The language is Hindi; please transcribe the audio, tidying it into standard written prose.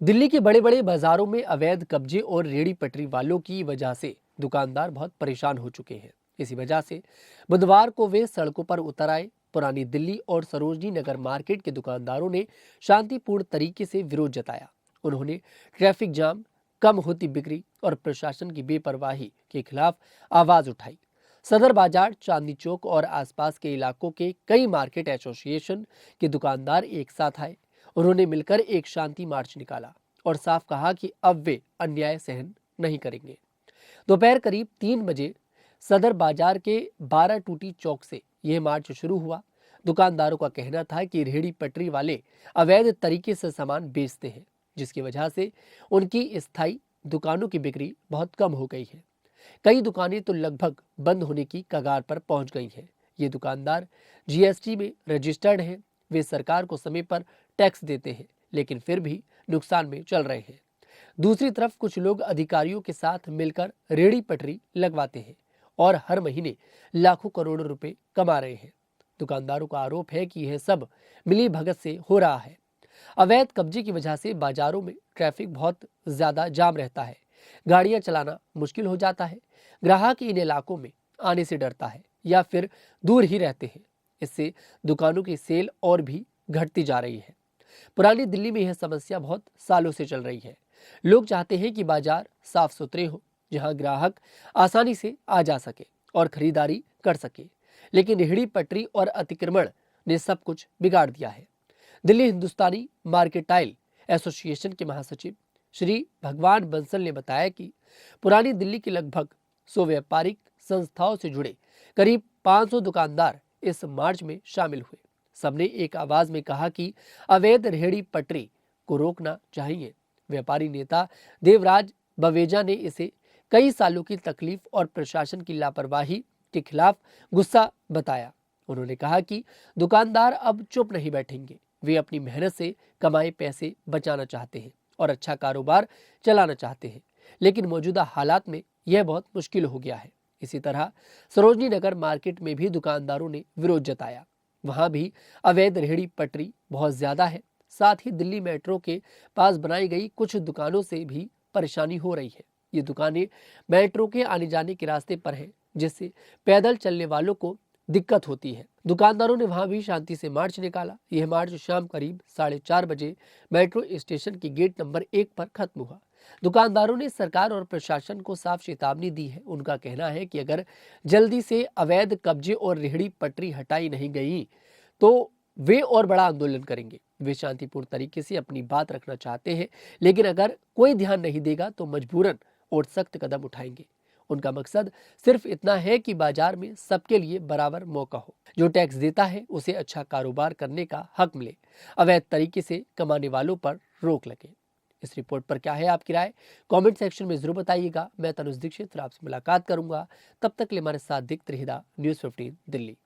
दिल्ली के बड़े बड़े बाजारों में अवैध कब्जे और रेहड़ी पटरी वालों की वजह से दुकानदार बहुत परेशान हो चुके हैं। इसी वजह से बुधवार को वे सड़कों पर उतर आए। पुरानी दिल्ली और सरोजनी नगर मार्केट के दुकानदारों ने शांतिपूर्ण तरीके से विरोध जताया। उन्होंने ट्रैफिक जाम, कम होती बिक्री और प्रशासन की बेपरवाही के खिलाफ आवाज उठाई। सदर बाजार, चांदनी चौक और आसपास के इलाकों के कई मार्केट एसोसिएशन के दुकानदार एक साथ आए। उन्होंने मिलकर एक शांति मार्च निकाला और साफ कहा कि अब वे अन्याय सहन नहीं करेंगे। दोपहर करीब 3 बजे सदर बाजार के 12 टूटी चौक से यह मार्च शुरू हुआ। दुकानदारों का कहना था कि रेहड़ी पटरी वाले अवैध तरीके से सामान बेचते हैं, जिसकी वजह से उनकी स्थायी दुकानों की बिक्री बहुत कम हो गई है। कई दुकानें तो लगभग बंद होने की कगार पर पहुंच गई हैं। ये दुकानदार जीएसटी में रजिस्टर्ड हैं। वे सरकार को समय पर टैक्स देते हैं, लेकिन फिर भी नुकसान में चल रहे हैं। दूसरी तरफ कुछ लोग अधिकारियों के साथ मिलकर रेहड़ी पटरी लगवाते हैं और हर महीने लाखों करोड़ों रुपए कमा रहे हैं। दुकानदारों का आरोप है कि यह सब मिली भगत से हो रहा है। अवैध कब्जे की वजह से बाजारों में ट्रैफिक बहुत ज्यादा जाम रहता है। गाड़ियां चलाना मुश्किल हो जाता है। ग्राहक इन इलाकों में आने से डरता है या फिर दूर ही रहते हैं। इससे दुकानों की सेल और भी घटती जा रही है। पुरानी दिल्ली में यह समस्या बहुत सालों से चल रही है। लोग चाहते हैं कि बाजार साफ सुथरे हो, जहां ग्राहक आसानी से आ जा सके और खरीदारी कर सके। लेकिन रेहड़ी पटरी और अतिक्रमण ने सब कुछ बिगाड़ दिया है। दिल्ली हिंदुस्तानी मार्केटाइल एसोसिएशन के महासचिव श्री भगवान बंसल ने बताया कि पुरानी दिल्ली के लगभग 100 व्यापारिक संस्थाओं से जुड़े करीब 500 दुकानदार इस मार्च में शामिल हुए। सबने एक आवाज में कहा कि अवैध रेहड़ी पटरी को रोकना चाहिए। व्यापारी नेता देवराज बवेजा ने इसे कई सालों की तकलीफ और प्रशासन की लापरवाही के खिलाफ गुस्सा बताया। उन्होंने कहा कि दुकानदार अब चुप नहीं बैठेंगे। वे अपनी मेहनत से कमाए पैसे बचाना चाहते हैं और अच्छा कारोबार चलाना चाहते हैं, लेकिन मौजूदा हालात में यह बहुत मुश्किल हो गया है। इसी तरह सरोजनी नगर मार्केट में भी दुकानदारों ने विरोध जताया। वहां भी अवैध रेहड़ी पटरी बहुत ज्यादा है। साथ ही दिल्ली मेट्रो के पास बनाई गई कुछ दुकानों से भी परेशानी हो रही है। ये दुकानें मेट्रो के आने जाने के रास्ते पर हैं, जिससे पैदल चलने वालों को दिक्कत होती है। दुकानदारों ने वहां भी शांति से मार्च निकाला। यह मार्च शाम करीब 4:30 बजे मेट्रो स्टेशन के गेट नंबर 1 पर खत्म हुआ। दुकानदारों ने सरकार और प्रशासन को साफ चेतावनी दी है। उनका कहना है कि अगर जल्दी से अवैध कब्जे और रेहड़ी पटरी हटाई नहीं गई तो वे और बड़ा आंदोलन करेंगे। वे शांतिपूर्ण तरीके से अपनी बात रखना चाहते हैं, लेकिन अगर कोई ध्यान नहीं देगा तो मजबूरन और सख्त कदम उठाएंगे। उनका मकसद सिर्फ इतना है कि बाजार में सबके लिए बराबर मौका हो। जो टैक्स देता है उसे अच्छा कारोबार करने का हक मिले। अवैध तरीके से कमाने वालों पर रोक लगे। इस रिपोर्ट पर क्या है आपकी राय? कमेंट सेक्शन में जरूर बताइएगा। मैं तनुज दीक्षित आपसे मुलाकात करूंगा। तब तक के लिए हमारे साथ देखते रहिएगा न्यूज़ 15 दिल्ली।